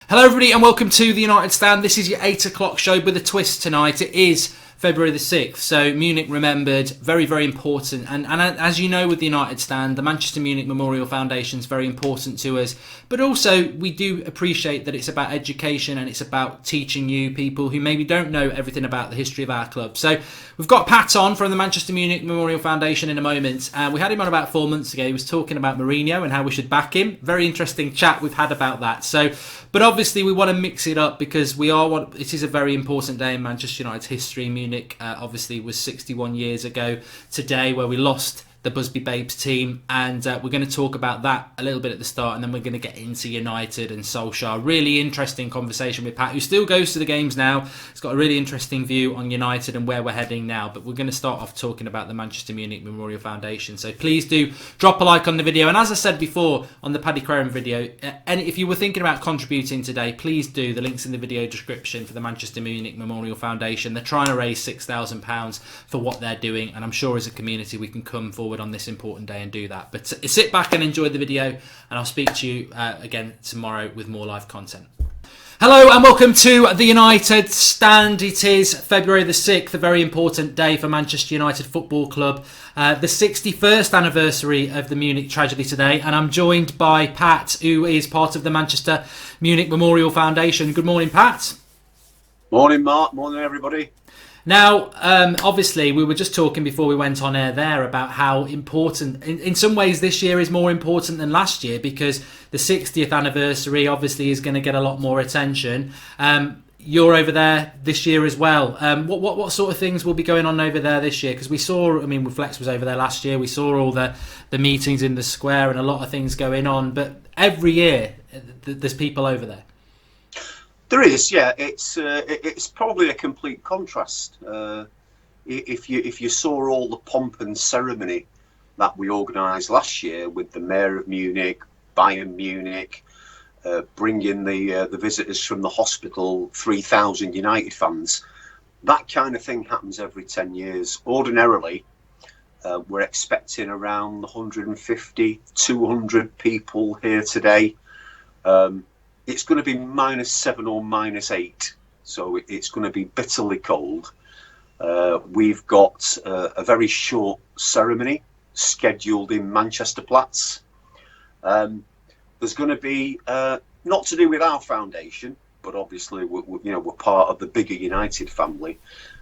Hello everybody and welcome to the United Stand. This is your 8 o'clock show with a twist tonight. It is February the 6th, so Munich remembered, very, very important. And as you know with the United Stand, the Manchester Munich Memorial Foundation is very important to us. But also, we do appreciate that it's about education and it's about teaching you people who maybe don't know everything about the history of our club. So we've got Pat on from the Manchester Munich Memorial Foundation in a moment. We had him on about 4 months ago. He was talking about Mourinho and how we should back him. Very interesting chat we've had about that. So, but obviously we want to mix it up because it is a very important day in Manchester United's history. Munich obviously was 61 years ago today where we lost the Busby Babes team, and we're going to talk about that a little bit at the start, and then we're going to get into United and Solskjaer. Really interesting conversation with Pat, who still goes to the games now. He's got a really interesting view on United and where we're heading now, but we're going to start off talking about the Manchester Munich Memorial Foundation. So please do drop a like on the video, and as I said before on the Paddy Craren video, and if you were thinking about contributing today, please do. The link's in the video description for the Manchester Munich Memorial Foundation. They're trying to raise £6,000 for what they're doing, and I'm sure as a community we can come forward on this important day and do that. But sit back and enjoy the video, and I'll speak to you again tomorrow with more live content. Hello and welcome to the United Stand. It is February the 6th, a very important day for Manchester United Football Club. The 61st anniversary of the Munich tragedy today, and I'm joined by Pat, who is part of the Manchester Munich Memorial Foundation. Good morning, Pat. Morning, Mark. Morning, everybody. Now, obviously, we were just talking before we went on air there about how important, in some ways, this year is more important than last year because the 60th anniversary obviously is going to get a lot more attention. You're over there this year as well. What sort of things will be going on over there this year? Because we saw, Flex was over there last year. We saw all the meetings in the square and a lot of things going on. But every year, there's people over there. There is, yeah. It's probably a complete contrast. If you saw all the pomp and ceremony that we organised last year with the Mayor of Munich, Bayern Munich, bringing the visitors from the hospital, 3,000 United fans, that kind of thing happens every 10 years. Ordinarily, we're expecting around 150, 200 people here today. It's going to be -7 or -8, so it's going to be bitterly cold. We've got a very short ceremony scheduled in Manchester Platz. There's going to be, not to do with our foundation, but obviously we're part of the bigger United family.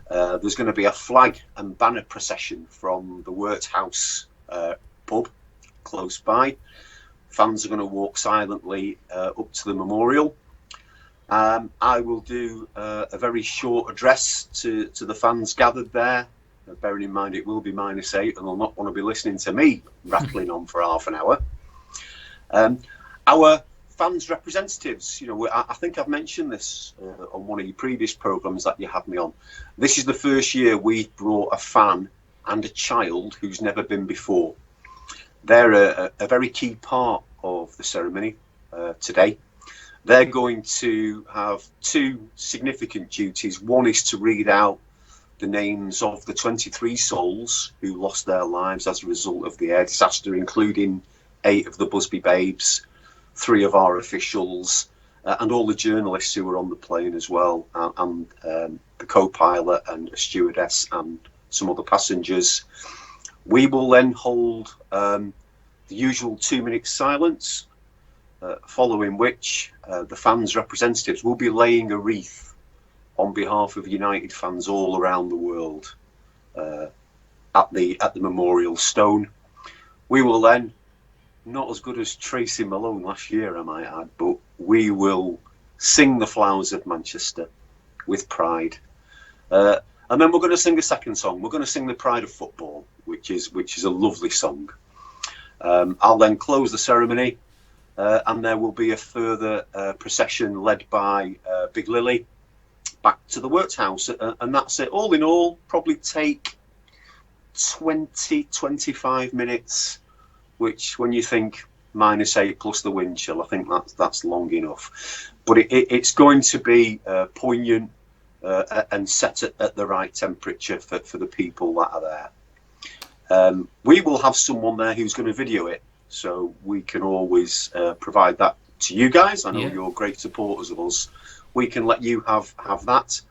There's going to be a flag and banner procession from the Wirthaus pub close by. Fans are going to walk silently up to the memorial. I will do a very short address to the fans gathered there, bearing in mind it will be -8 and they'll not want to be listening to me rattling on for half an hour. Our fans' representatives, I think I've mentioned this on one of your previous programmes that you had me on. This is the first year we've brought a fan and a child who's never been before. They're a very key part of the ceremony today. They're going to have two significant duties. One is to read out the names of the 23 souls who lost their lives as a result of the air disaster, including 8 of the Busby Babes, 3 of our officials, and all the journalists who were on the plane as well, and the co-pilot and a stewardess and some other passengers. We will then hold the usual 2-minute silence, following which the fans' representatives will be laying a wreath on behalf of United fans all around the world at the memorial stone. We will then, not as good as Tracy Malone last year, I might add, but we will sing the Flowers of Manchester with pride. And then we're going to sing a second song. We're going to sing the Pride of Football, which is a lovely song. I'll then close the ceremony, and there will be a further procession led by Big Lily back to the Wirthaus, and that's it. All in all, probably take 20-25 minutes, which when you think -8 plus the wind chill, I think that's long enough. But it's going to be poignant and set at the right temperature for the people that are there. We will have someone there who's going to video it, so we can always provide that to you guys. I know Yeah. you're great supporters of us. We can let you have that,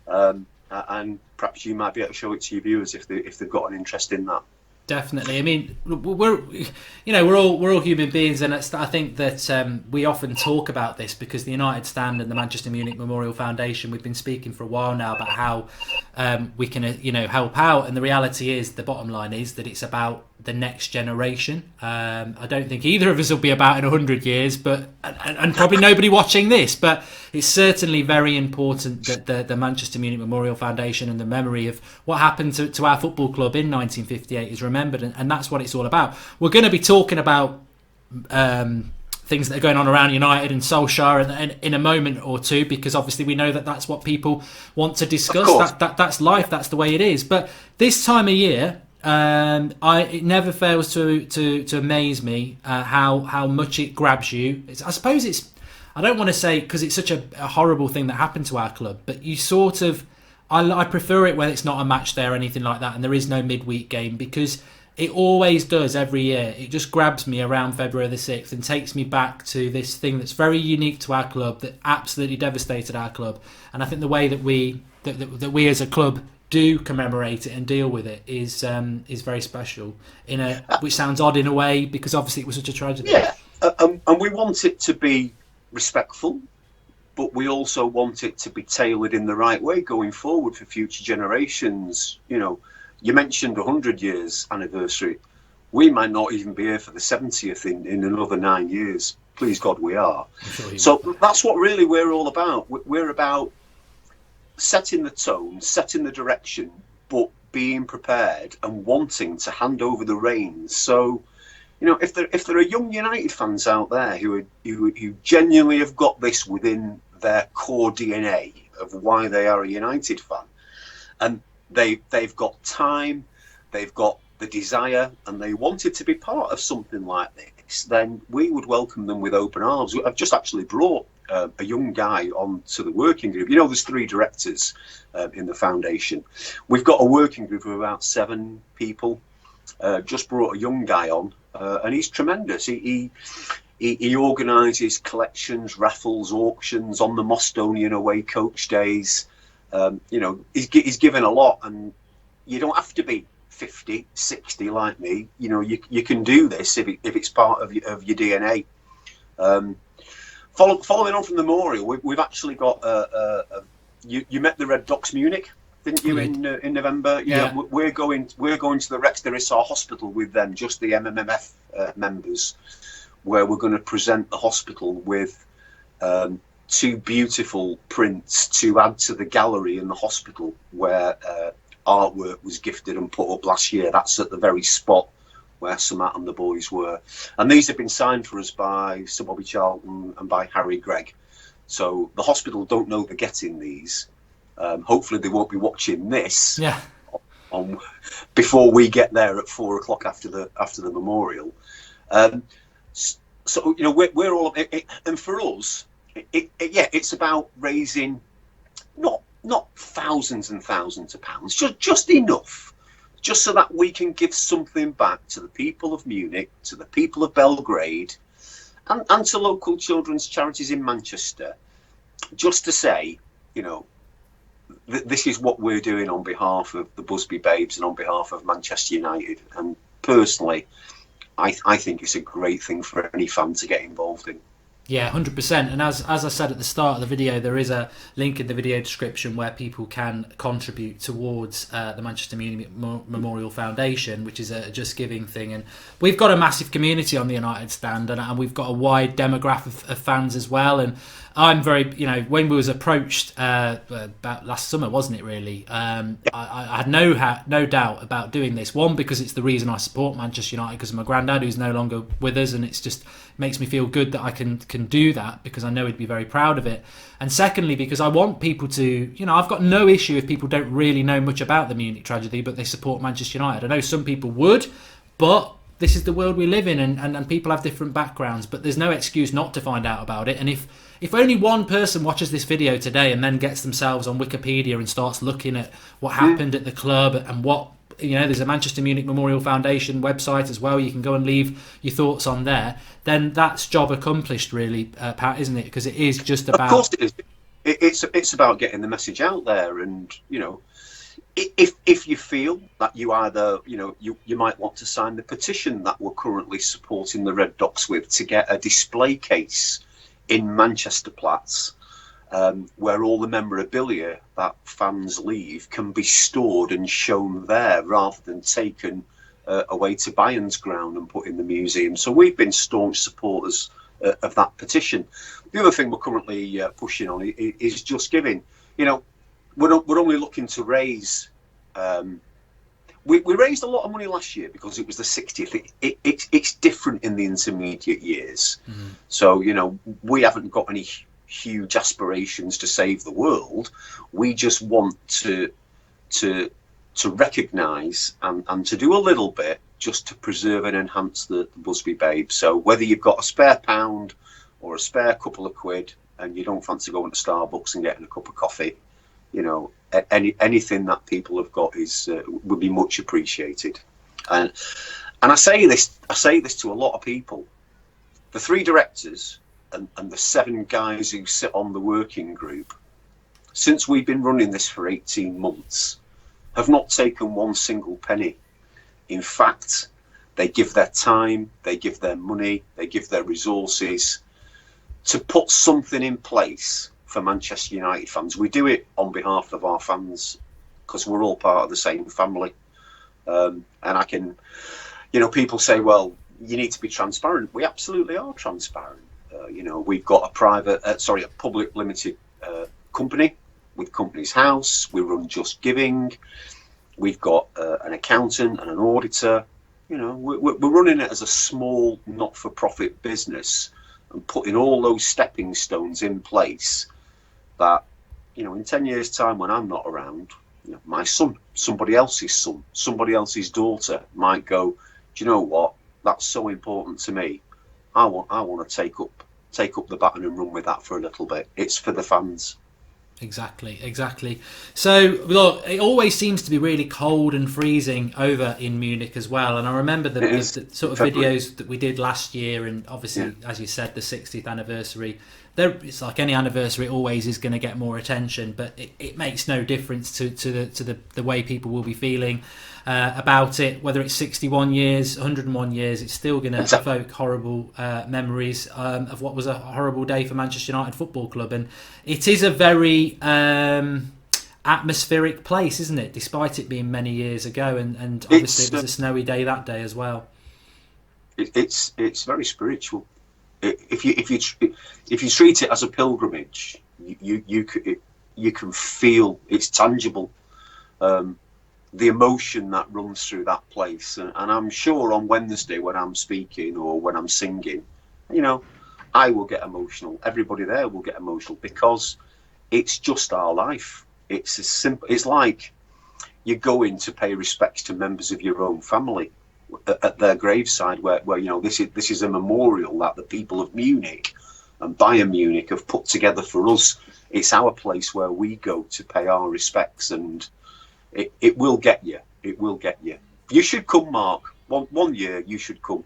and perhaps you might be able to show it to your viewers if they've got an interest in that. Definitely. I mean, we're all human beings, and I think that we often talk about this because the United Stand and the Manchester Munich Memorial Foundation, we've been speaking for a while now about how we can help out, and the reality is, the bottom line is that it's about the next generation. I don't think either of us will be about in 100 years, but and probably nobody watching this, but it's certainly very important that the Manchester Munich Memorial Foundation and the memory of what happened to our football club in 1958 is remembered, and that's what it's all about. We're going to be talking about things that are going on around United and Solskjaer and in a moment or two, because obviously we know that that's what people want to discuss. That's life, that's the way it is. But this time of year, it never fails to amaze me how much it grabs you. I don't want to say because it's such a horrible thing that happened to our club, but you sort of, I prefer it when it's not a match day or anything like that and there is no midweek game, because it always does every year. It just grabs me around February the 6th and takes me back to this thing that's very unique to our club, that absolutely devastated our club. And I think the way that we as a club do commemorate it and deal with it is very special. Which sounds odd in a way, because obviously it was such a tragedy. Yeah, and we want it to be respectful, but we also want it to be tailored in the right way going forward for future generations. You mentioned 100 years anniversary. We might not even be here for the 70th in another 9 years. Please God, we are. So that's what really we're all about. We're about setting the tone, setting the direction, but being prepared and wanting to hand over the reins. So, if there are young United fans out there who genuinely have got this within their core DNA of why they are a United fan, and they've got time, they've got the desire, and they wanted to be part of something like this, then we would welcome them with open arms. I've just actually brought a young guy onto the working group. There's 3 directors in the foundation. We've got a working group of about 7 people. Just brought a young guy on, and he's tremendous. He organises collections, raffles, auctions on the Mostonian away coach days. He's given a lot, and you don't have to be 50, 60 like me. You can do this if it's part of your DNA. Following on from the memorial, we've actually got you met the Red Docs Munich, didn't you, in November? Yeah. We're going to the Rex de Rissar Hospital with them, just the MMMF members, where we're going to present the hospital with 2 beautiful prints to add to the gallery in the hospital where artwork was gifted and put up last year. That's at the very spot where Samat and the boys were. And these have been signed for us by Sir Bobby Charlton and by Harry Gregg. So the hospital don't know they're getting these. Hopefully they won't be watching this before we get there at 4 o'clock after the memorial. So we're all, and for us, it's about raising not thousands and thousands of pounds, just enough, just so that we can give something back to the people of Munich, to the people of Belgrade, and to local children's charities in Manchester, just to say, this is what we're doing on behalf of the Busby Babes and on behalf of Manchester United. And personally, I think it's a great thing for any fan to get involved in. Yeah, 100%. And as I said at the start of the video, there is a link in the video description where people can contribute towards the Manchester Munich Memorial Foundation, which is a Just Giving thing. And we've got a massive community on the United Stand, and we've got a wide demographic of fans as well. And I'm very, when we was approached about last summer, wasn't it really? I had no doubt about doing this. One, because it's the reason I support Manchester United, because of my granddad, who's no longer with us, and it's just makes me feel good that I can do that, because I know he'd be very proud of it. And secondly, because I want people to, I've got no issue if people don't really know much about the Munich tragedy, but they support Manchester United. I know some people would, but this is the world we live in, and people have different backgrounds, but there's no excuse not to find out about it. And if only one person watches this video today and then gets themselves on Wikipedia and starts looking at what happened at the club and what there's a Manchester Munich Memorial Foundation website as well. You can go and leave your thoughts on there. Then that's job accomplished, really, Pat, isn't it? Because it is just about. Of course, it is. It's about getting the message out there, and if you feel that you either you might want to sign the petition that we're currently supporting the Red Docs with to get a display case in Manchester Platz, where all the memorabilia that fans leave can be stored and shown there rather than taken away to Bayern's ground and put in the museum. So we've been staunch supporters of that petition. The other thing we're currently pushing on is Just Giving. We're only looking to raise. We raised a lot of money last year because it was the 60th. It's different in the intermediate years. Mm. So we haven't got any huge aspirations to save the world. We just want to recognise and to do a little bit just to preserve and enhance the Busby Babes. So whether you've got a spare £1 or a spare couple of quid and you don't fancy going to Starbucks and getting a cup of coffee, anything that people have got would be much appreciated. And I say this to a lot of people. The 3 directors and the 7 guys who sit on the working group, since we've been running this for 18 months, have not taken one single penny. In fact, they give their time, they give their money, they give their resources to put something in place for Manchester United fans. We do it on behalf of our fans because we're all part of the same family. And I can, people say, well, you need to be transparent. We absolutely are transparent. We've got a public limited company with Companies House. We run Just Giving. We've got an accountant and an auditor. We're running it as a small, not-for-profit business and putting all those stepping stones in place that, in 10 years' time when I'm not around, my son, somebody else's son, somebody else's daughter might go, do you know what? That's so important to me. I want to take up the baton and run with that for a little bit. It's for the fans. Exactly. So, look, it always seems to be really cold and freezing over in Munich as well. And I remember the sort of videos that we did last year, and obviously, as you said, the 60th anniversary. It's like any anniversary, it always is going to get more attention, but it makes no difference to the way people will be feeling about it. Whether it's 61 years, 101 years, it's still going to evoke horrible memories of what was a horrible day for Manchester United Football Club. And it is a very atmospheric place, isn't it? Despite it being many years ago, and obviously it was a snowy day that day as well. It's very spiritual. If you treat it as a pilgrimage, you can feel it's tangible. The emotion that runs through that place, and I'm sure on Wednesday when I'm speaking or when I'm singing, I will get emotional. Everybody there will get emotional because it's just our life. It's as simple. It's like you go in to pay respects to members of your own family at their graveside, where this is a memorial that the people of Munich and Bayern Munich have put together for us. It's our place where we go to pay our respects, and it will get you. It will get you. You should come, Mark. One year you should come.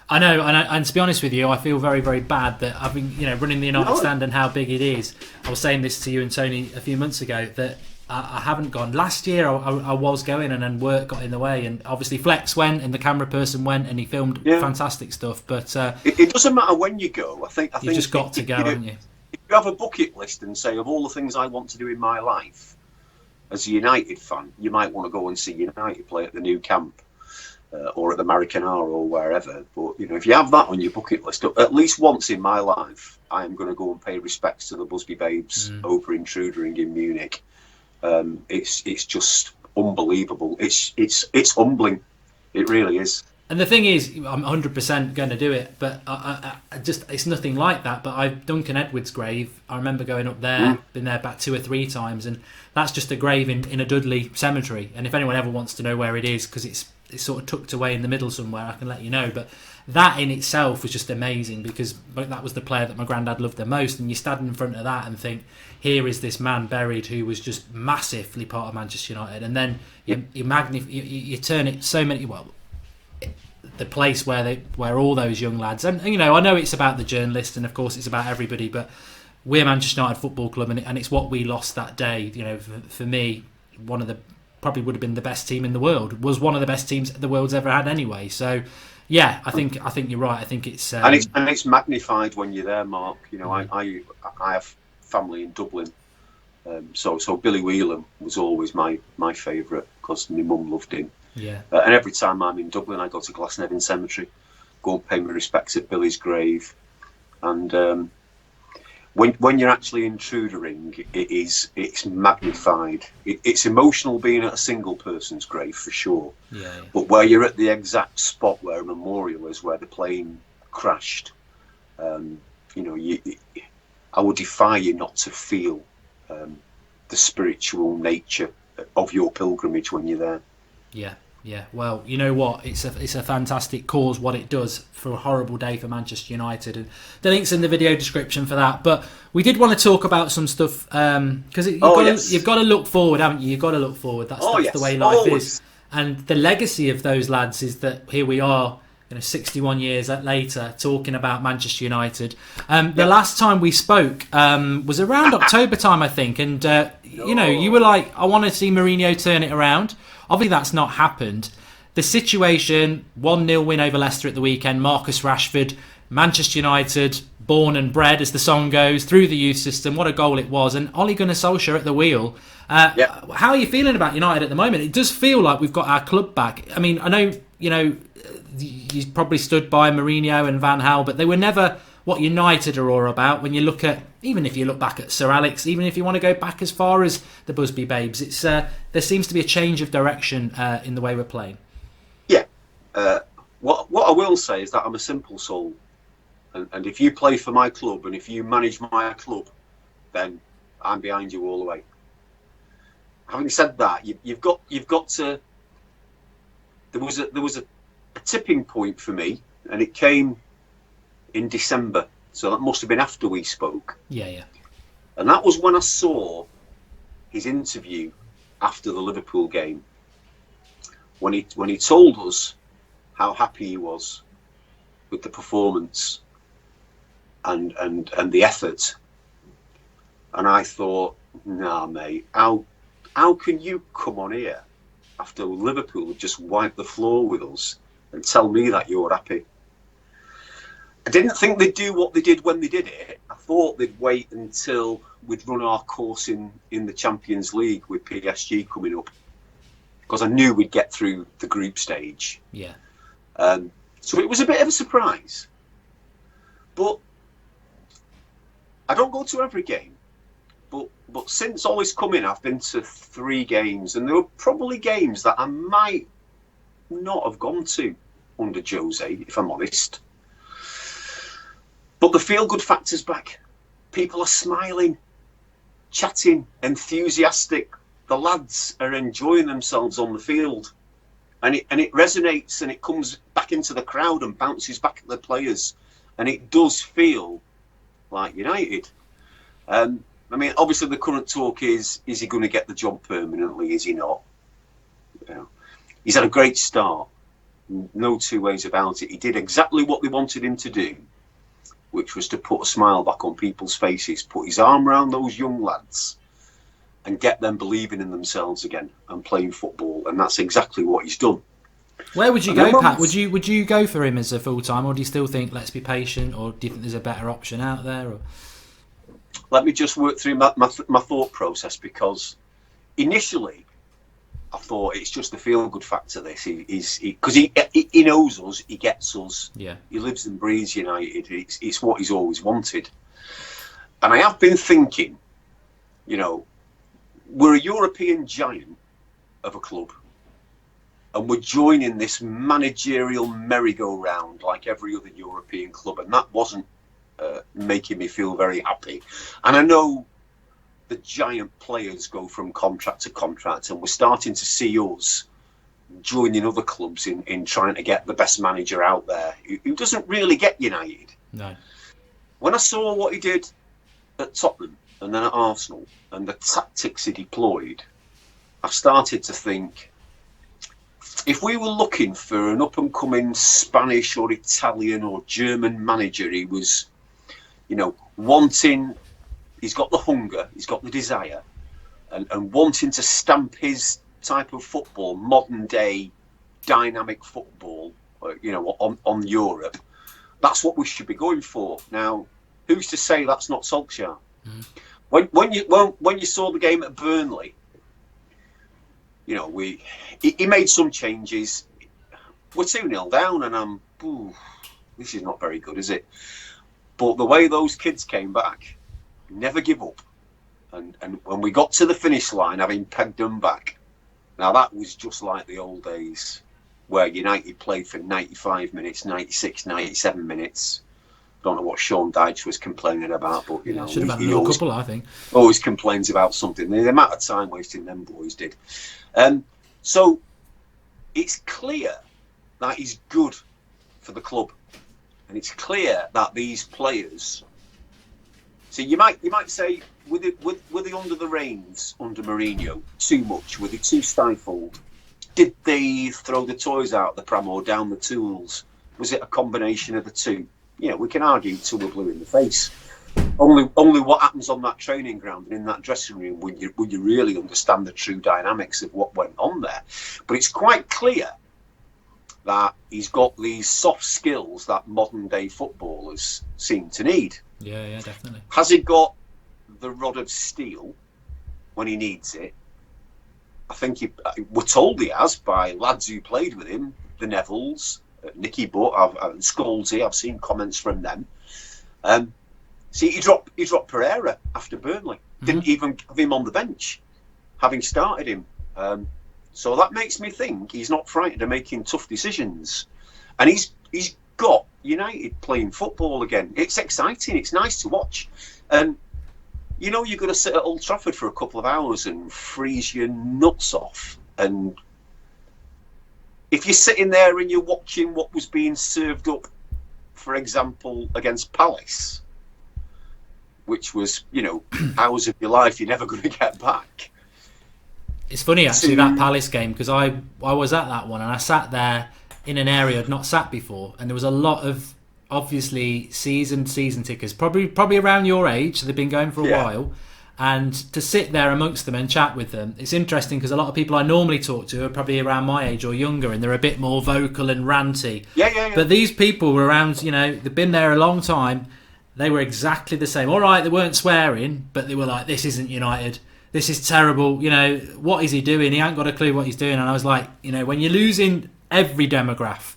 I know, and to be honest with you, I feel very, very bad that I've been, running the United Stand and how big it is. I was saying this to you and Tony a few months ago that I haven't gone. Last year I was going, and then work got in the way, and obviously Flex went and the camera person went and he filmed fantastic stuff. But it doesn't matter when you go. I think you just got to go, haven't you? If you have a bucket list and say of all the things I want to do in my life as a United fan, you might want to go and see United play at the new camp or at the Maracanã or wherever. But if you have that on your bucket list, at least once in my life, I am going to go and pay respects to the Busby Babes over in Trudering in Munich. It's just unbelievable. It's humbling. It really is. And the thing is, I'm 100% going to do it, but I just it's nothing like that. But I've Duncan Edwards' grave. I remember going up there, been there about 2 or 3 times, and that's just a grave in a Dudley cemetery. And if anyone ever wants to know where it is, because it's it's sort of tucked away in the middle somewhere, I can let you know. But that in itself was just amazing, because that was the player that my granddad loved the most, and you stand in front of that and think, here is this man buried who was just massively part of Manchester United. And then you turn it so many, the place where all those young lads, and you know, I know it's about the journalists and of course it's about everybody, but we're Manchester United Football Club, and it's what we lost that day. You know, for me, one of the, probably would have been the best team in the world, was one of the best teams the world's ever had anyway. So yeah, I think you're right. I think it's and it's magnified when you're there, Mark. You know, I have family in Dublin, so Billy Whelan was always my favourite, because my mum loved him. Yeah. And every time I'm in Dublin, I go to Glasnevin Cemetery, go and pay my respects at Billy's grave. And when you're actually intrudering, it's magnified. It's emotional being at a single person's grave for sure. Yeah. But where you're at the exact spot where a memorial is, where the plane crashed, you know, I would defy you not to feel the spiritual nature of your pilgrimage when you're there. Yeah. Well, you know what? It's a fantastic cause, what it does for a horrible day for Manchester United, and the link's in the video description for that. But we did want to talk about some stuff, because you've got to look forward, haven't you? You've got to look forward. That's the way life is. And the legacy of those lads is that here we are, 61 years later, talking about Manchester United. The last time we spoke was around October time, I think, and you were like, I want to see Mourinho turn it around. Obviously, that's not happened. The situation, 1-0 win over Leicester at the weekend, Marcus Rashford, Manchester United, born and bred, as the song goes, through the youth system. What a goal it was. And Ole Gunnar Solskjaer at the wheel. How are you feeling about United at the moment? It does feel like we've got our club back. I mean, I know, you probably stood by Mourinho and Van Gaal, but they were never what United are all about. When you look at, even if you look back at Sir Alex, even if you want to go back as far as the Busby Babes, it's there seems to be a change of direction in the way we're playing. Yeah. What I will say is that I'm a simple soul, and if you play for my club and if you manage my club, then I'm behind you all the way. Having said that, you've got to. There was a tipping point for me, and it came in December, so that must have been after we spoke. Yeah. And that was when I saw his interview after the Liverpool game, when he told us how happy he was with the performance and the effort. And I thought, nah, mate, how can you come on here after Liverpool had just wiped the floor with us and tell me that you're happy? I didn't think they'd do what they did when they did it. I thought they'd wait until we'd run our course in the Champions League with PSG coming up, because I knew we'd get through the group stage. Yeah. So it was a bit of a surprise. But I don't go to every game. But since Ollie's come in, I've been to 3 games, and there were probably games that I might not have gone to under Jose, if I'm honest. But the feel-good factor's back. People are smiling, chatting, enthusiastic. The lads are enjoying themselves on the field. And it resonates, and it comes back into the crowd and bounces back at the players. And it does feel like United. I mean, obviously the current talk is he going to get the job permanently? Is he not? He's had a great start. No two ways about it. He did exactly what they wanted him to do, which was to put a smile back on people's faces, put his arm around those young lads and get them believing in themselves again and playing football. And that's exactly what he's done. Where would you go, Pat? Would you go for him as a full-time, or do you still think let's be patient, or do you think there's a better option out there? Or? Let me just work through my thought process, because initially I thought it's just the feel-good factor. This because he knows us, he gets us. Yeah. He lives and breathes United. It's what he's always wanted. And I have been thinking, we're a European giant of a club, and we're joining this managerial merry-go-round like every other European club, and that wasn't making me feel very happy. And I know the giant players go from contract to contract, and we're starting to see us joining other clubs in trying to get the best manager out there who doesn't really get United. No. When I saw what he did at Tottenham and then at Arsenal and the tactics he deployed, I started to think, if we were looking for an up-and-coming Spanish or Italian or German manager, he was, wanting, he's got the hunger, he's got the desire, and wanting to stamp his type of football, modern-day dynamic football, on Europe, that's what we should be going for. Now, who's to say that's not Solskjaer? Mm. When you saw the game at Burnley, he made some changes. We're 2-0 down, and this is not very good, is it? But the way those kids came back, never give up. And when we got to the finish line, having pegged them back, now that was just like the old days, where United played for 95 minutes, 96, 97 minutes. Don't know what Sean Dyche was complaining about, but should have had another couple, I think. Always complains about something. The amount of time wasting them boys did. So it's clear that he's good for the club, and it's clear that these players. So you might say, were they under the reins under Mourinho too much? Were they too stifled? Did they throw the toys out the pram or down the tools? Was it a combination of the two? We can argue till we're blue in the face. Only what happens on that training ground and in that dressing room would you really understand the true dynamics of what went on there. But it's quite clear that he's got these soft skills that modern day footballers seem to need. Yeah, definitely. Has he got the rod of steel when he needs it? I think we're told he has by lads who played with him, the Nevilles, Nicky Butt, and Scholesy. I've seen comments from them. See, he dropped Pereira after Burnley. Didn't even have him on the bench, having started him. So that makes me think he's not frightened of making tough decisions, and he's got United playing football again. It's exciting. It's nice to watch, and you're going to sit at Old Trafford for a couple of hours and freeze your nuts off. And if you're sitting there and you're watching what was being served up, for example, against Palace, which was, hours of your life you're never going to get back. It's funny, actually, that Palace game, because I was at that one and I sat there in an area I'd not sat before, and there was a lot of, obviously, season tickers, probably around your age, so they've been going for a while, and to sit there amongst them and chat with them, it's interesting because a lot of people I normally talk to are probably around my age or younger, and they're a bit more vocal and ranty. Yeah. But these people were around, they've been there a long time. They were exactly the same. All right, they weren't swearing, but they were like, this isn't United. This is terrible. What is he doing? He ain't got a clue what he's doing. And I was like, when you're losing every demographic,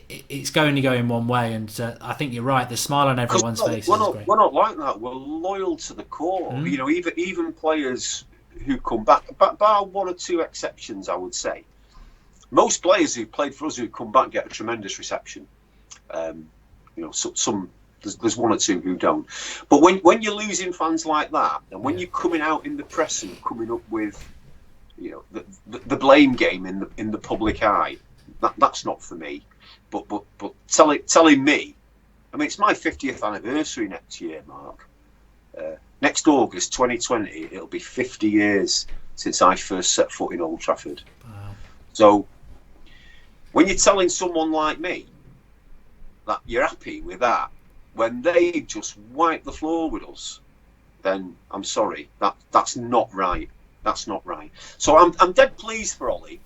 it's only going one way. And I think you're right. The smile on everyone's face is great. We're not like that. We're loyal to the core. Even players who come back, bar one or two exceptions, I would say. Most players who played for us who come back get a tremendous reception. Some. There's one or two who don't. But when you're losing fans like that, and when you're coming out in the press and coming up with, the blame game in the public eye, that's not for me. But telling me, I mean, it's my 50th anniversary next year, Mark. Next August 2020, it'll be 50 years since I first set foot in Old Trafford. Wow. So when you're telling someone like me that you're happy with that, when they just wipe the floor with us, then I'm sorry, that's not right. That's not right. So I'm dead pleased for Ollie.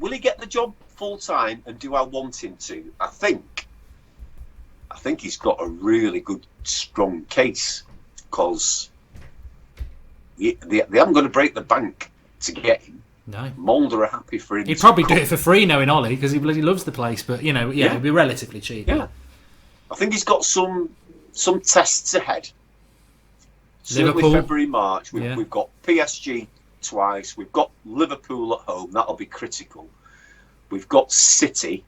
Will he get the job full time, and do I want him to? I think he's got a really good, strong case, because they haven't going to break the bank to get him. No. Mulder are happy for him. He'd probably do it for free, knowing Ollie, because he bloody loves the place. But it'd be relatively cheap. Yeah. I think he's got some tests ahead. Certainly February, March. We've got PSG twice. We've got Liverpool at home. That'll be critical. We've got City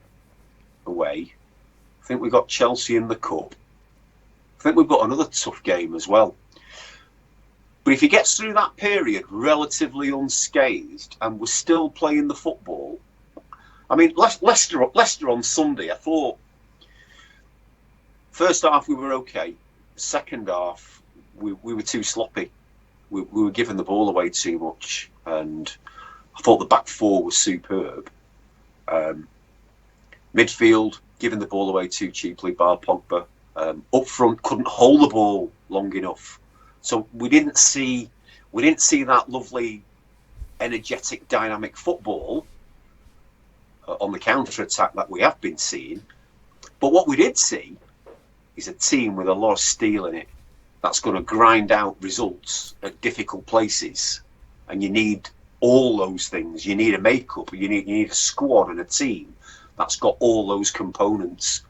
away. I think we've got Chelsea in the Cup. I think we've got another tough game as well. But if he gets through that period relatively unscathed and we're still playing the football, I mean, Leicester on Sunday, I thought first half we were okay. Second half, we were too sloppy. We were giving the ball away too much, and I thought the back four was superb. Midfield, giving the ball away too cheaply, bar Pogba. Up front, couldn't hold the ball long enough. So we didn't see that lovely, energetic, dynamic football on the counter-attack that we have been seeing. But what we did see is a team with a lot of steel in it that's going to grind out results at difficult places. And you need all those things. You need a makeup. You need a squad and a team that's got all those components.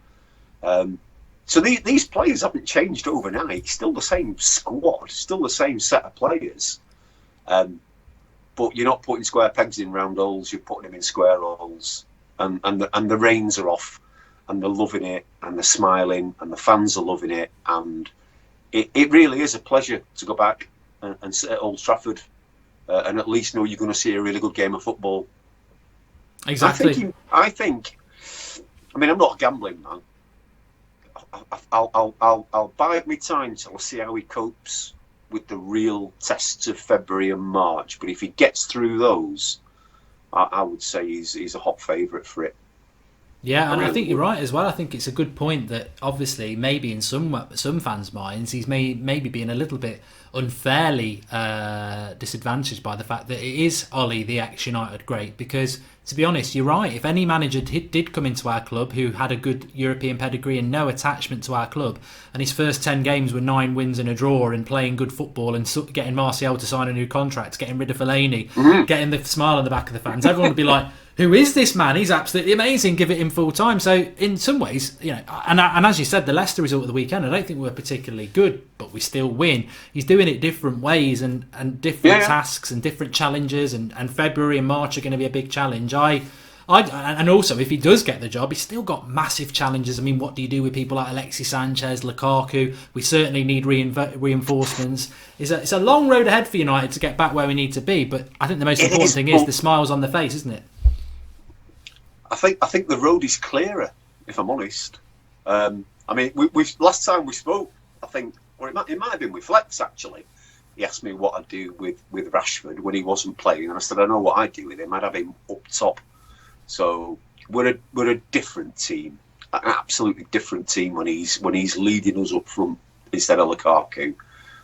So these players haven't changed overnight. Still the same squad, still the same set of players. But you're not putting square pegs in round holes. You're putting them in square holes, and the reins are off, and they're loving it, and they're smiling, and the fans are loving it, and it really is a pleasure to go back and sit at Old Trafford, and at least know you're going to see a really good game of football. Exactly. I think. I mean, I'm not a gambling man. I'll bide my time till I see how he copes with the real tests of February and March. But if he gets through those, I would say he's a hot favourite for it. Yeah, and I think you're right as well. I think it's a good point that obviously maybe in some fans' minds he's maybe being a little bit unfairly disadvantaged by the fact that it is Ollie, the ex-United great, because to be honest, you're right. If any manager did come into our club who had a good European pedigree and no attachment to our club, and his first 10 games were 9 wins and a draw and playing good football and getting Martial to sign a new contract, getting rid of Fellaini, getting the smile on the back of the fans, everyone would be like, who is this man? He's absolutely amazing. Give it him full time. So in some ways, you know, and as you said, the Leicester result of the weekend, I don't think we were particularly good, but we still win. He's doing it different ways and different tasks and different challenges, and February and March are going to be a big challenge. And also, if he does get the job, he's still got massive challenges. I mean, what do you do with people like Alexis Sanchez, Lukaku? We certainly need reinforcements. It's a long road ahead for United to get back where we need to be, but I think the most important thing is the smiles on the face, isn't it? I think the road is clearer, if I'm honest. I mean, we last time we spoke, I think, or it might have been with Flex actually. He asked me what I'd do with Rashford when he wasn't playing, and I said I know what I'd do with him. I'd have him up top. So we're a different team, an absolutely different team when he's leading us up front instead of Lukaku.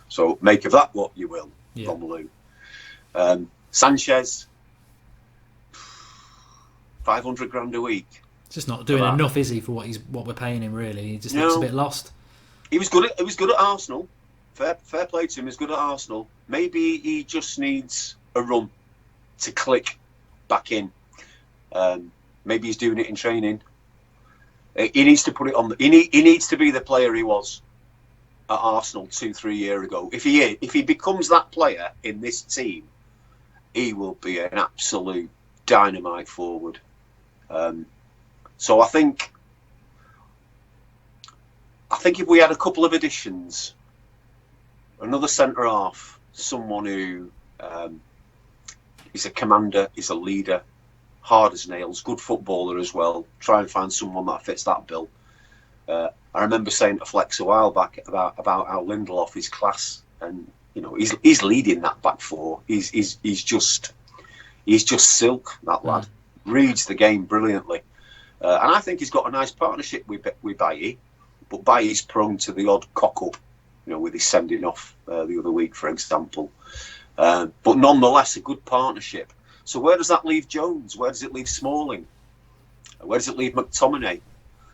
So make of that what you will, Romelu. Sanchez. 500 grand a week. Just not doing enough, is he, for what we're paying him? Really, he just looks a bit lost. He was good at Arsenal. Fair play to him. He was good at Arsenal. Maybe he just needs a run to click back in. Maybe he's doing it in training. He needs to put it on. He needs to be the player he was at Arsenal 2-3 years ago. If he becomes that player in this team, he will be an absolute dynamite forward. So I think if we had a couple of additions, another centre half, someone who is a commander, is a leader, hard as nails, good footballer as well. Try and find someone that fits that bill. I remember saying to Flex a while back about how Lindelof is class, and you know he's leading that back four. He's just silk, that lad. Reads the game brilliantly, and I think he's got a nice partnership with Bailly, but Bailly's prone to the odd cock up, you know, with his sending off the other week, for example. But nonetheless, a good partnership. So where does that leave Jones? Where does it leave Smalling? Where does it leave McTominay?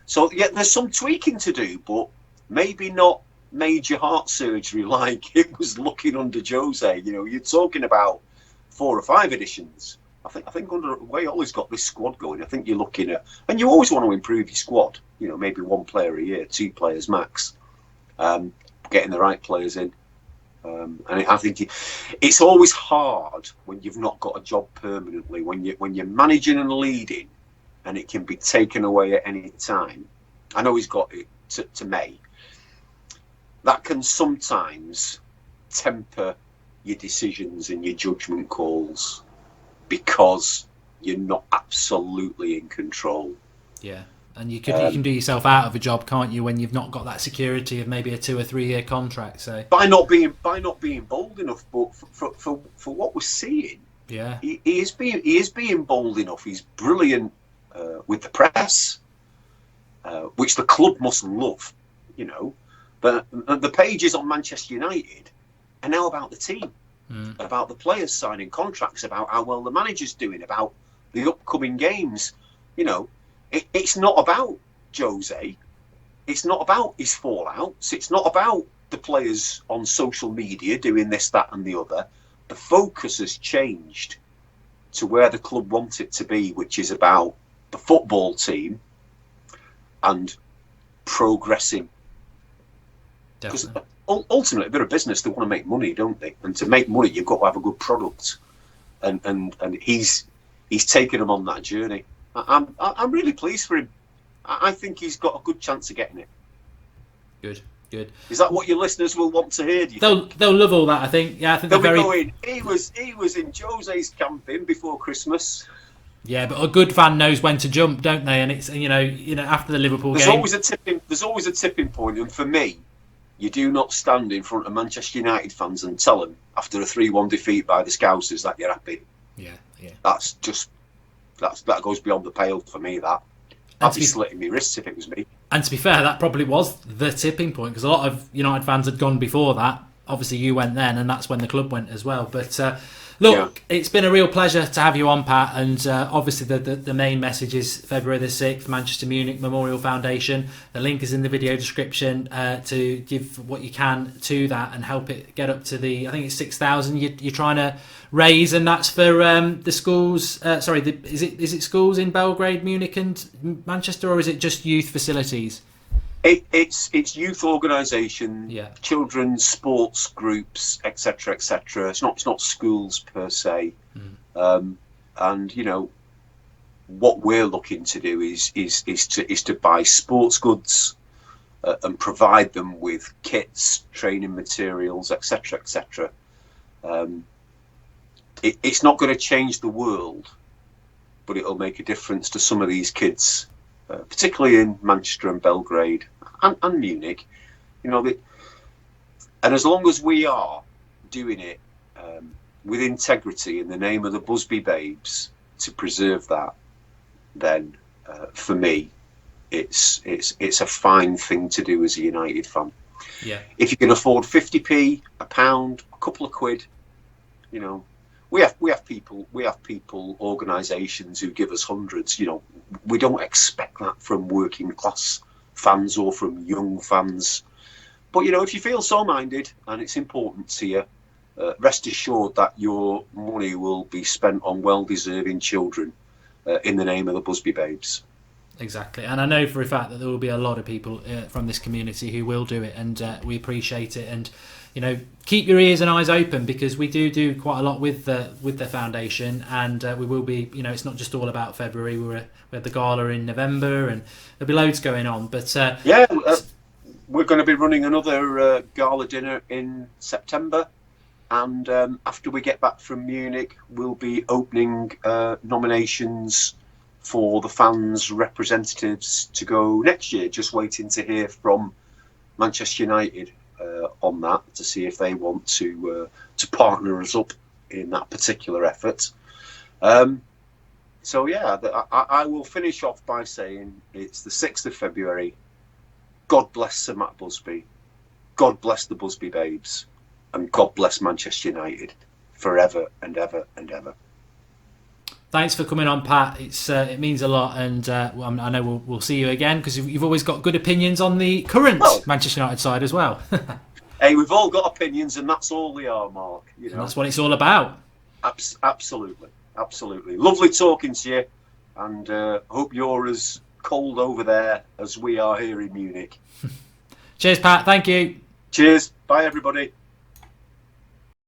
So yeah, there's some tweaking to do, but maybe not major heart surgery like it was looking under Jose. You know, you're talking about 4 or 5 additions. I think under way Ollie's got this squad going. I think you're looking at, and you always want to improve your squad. You know, maybe 1 player a year, 2 players max. Getting the right players in, and I think it's always hard when you've not got a job permanently. When you're managing and leading, and it can be taken away at any time. I know he's got it to May. That can sometimes temper your decisions and your judgment calls, because you're not absolutely in control. Yeah, and you can do yourself out of a job, can't you, when you've not got that security of maybe a 2 or 3 year contract? So by not being bold enough, but for what we're seeing, yeah, he is being bold enough. He's brilliant with the press, which the club must love, you know. But the pages on Manchester United are now about the team, about the players signing contracts, about how well the manager's doing, about the upcoming games. You know, it's not about Jose. It's not about his fallouts. It's not about the players on social media doing this, that, and the other. The focus has changed to where the club wants it to be, which is about the football team and progressing. Because ultimately, they're a business. They want to make money, don't they? And to make money, you've got to have a good product. And he's taken them on that journey. I'm really pleased for him. I think he's got a good chance of getting it. Good. Is that what your listeners will want to hear? Do you think? They'll love all that. I think. Yeah, I think they'll they're be very. going. He was in Jose's camping before Christmas. Yeah, but a good fan knows when to jump, don't they? And it's you know after the Liverpool There's game. There's always a tipping point, and for me, you do not stand in front of Manchester United fans and tell them after a 3-1 defeat by the Scousers that you're happy. Yeah. That goes beyond the pale for me. I'd be slitting my wrists if it was me. And to be fair, that probably was the tipping point, because a lot of United fans had gone before that. Obviously, you went then, and that's when the club went as well. But look, It's been a real pleasure to have you on, Pat. And obviously, the main message is February the 6th, Manchester Munich Memorial Foundation. The link is in the video description to give what you can to that and help it get up to I think it's 6,000 you're trying to raise, and that's for the schools. Is it schools in Belgrade, Munich, and Manchester, or is it just youth facilities? It's youth organisation, children's sports groups, etc., etc. It's not schools per se, and you know what we're looking to do is to buy sports goods and provide them with kits, training materials, etc., etc. It's not going to change the world, but it'll make a difference to some of these kids, particularly in Manchester and Belgrade and Munich. You know, and as long as we are doing it with integrity in the name of the Busby Babes to preserve that, then for me, it's a fine thing to do as a United fan. Yeah. If you can afford 50p, a pound, a couple of quid, you know. We have people, organisations who give us hundreds. You know, we don't expect that from working class fans or from young fans. But you know, if you feel so minded and it's important to you, rest assured that your money will be spent on well-deserving children in the name of the Busby Babes. Exactly, and I know for a fact that there will be a lot of people from this community who will do it, and we appreciate it. And you know, keep your ears and eyes open, because we do quite a lot with the foundation, and we will be. You know, it's not just all about February. We had the gala in November, and there'll be loads going on. But we're going to be running another gala dinner in September, and after we get back from Munich, we'll be opening nominations for the fans' representatives to go next year. Just waiting to hear from Manchester United on that, to see if they want to partner us up in that particular effort. So yeah, I will finish off by saying it's the 6th of February. God bless Sir Matt Busby. God bless the Busby Babes. And God bless Manchester United forever and ever and ever. Thanks for coming on, Pat. It means a lot, and I know we'll see you again, because you've always got good opinions on the current Manchester United side as well. Hey, we've all got opinions, and that's all they are, Mark. You know, and that's what it's all about. Absolutely. Lovely talking to you, and hope you're as cold over there as we are here in Munich. Cheers, Pat. Thank you. Cheers. Bye, everybody.